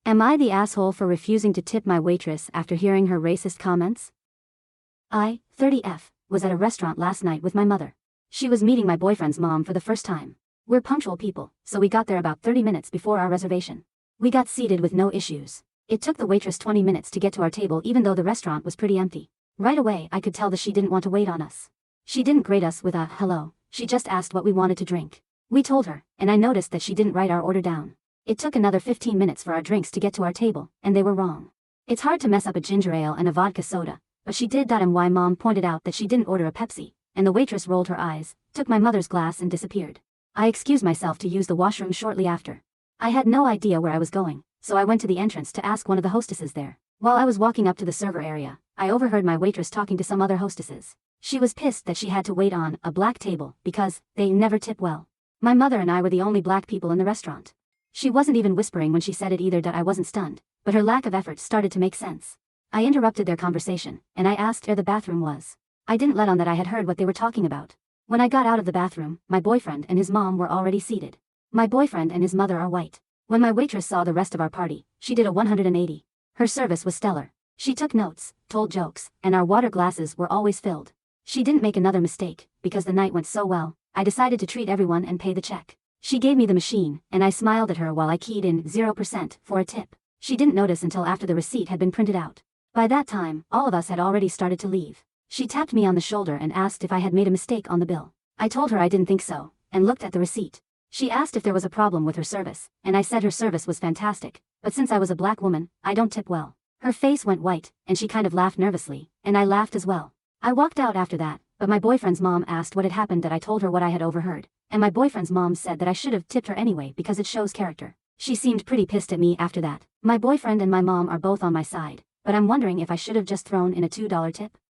Am I the asshole for refusing to tip my waitress after hearing her racist comments? I, 30F, was at a restaurant last night with my mother. She was meeting my boyfriend's mom for the first time. We're punctual people, so we got there about 30 minutes before our reservation. We got seated with no issues. It took the waitress 20 minutes to get to our table even though the restaurant was pretty empty. Right away I could tell that she didn't want to wait on us. She didn't greet us with a hello, she just asked what we wanted to drink. We told her, and I noticed that she didn't write our order down. It took another 15 minutes for our drinks to get to our table, and they were wrong. It's hard to mess up a ginger ale and a vodka soda, but she did that, and why Mom pointed out that she didn't order a Pepsi, and the waitress rolled her eyes, took my mother's glass and disappeared. I excused myself to use the washroom shortly after. I had no idea where I was going, so I went to the entrance to ask one of the hostesses there. While I was walking up to the server area, I overheard my waitress talking to some other hostesses. She was pissed that she had to wait on a black table because they never tip well. My mother and I were the only black people in the restaurant. She wasn't even whispering when she said it either, that I wasn't stunned, but her lack of effort started to make sense. I interrupted their conversation, and I asked where the bathroom was. I didn't let on that I had heard what they were talking about. When I got out of the bathroom, my boyfriend and his mom were already seated. My boyfriend and his mother are white. When my waitress saw the rest of our party, she did a 180. Her service was stellar. She took notes, told jokes, and our water glasses were always filled. She didn't make another mistake. Because the night went so well, I decided to treat everyone and pay the check. She gave me the machine, and I smiled at her while I keyed in 0% for a tip. She didn't notice until after the receipt had been printed out. By that time, all of us had already started to leave. She tapped me on the shoulder and asked if I had made a mistake on the bill. I told her I didn't think so, and looked at the receipt. She asked if there was a problem with her service, and I said her service was fantastic, but since I was a black woman, I don't tip well. Her face went white, and she kind of laughed nervously, and I laughed as well. I walked out after that, but my boyfriend's mom asked what had happened, that I told her what I had overheard, and my boyfriend's mom said that I should have tipped her anyway because it shows character. She seemed pretty pissed at me after that. My boyfriend and my mom are both on my side, but I'm wondering if I should have just thrown in a $2 tip.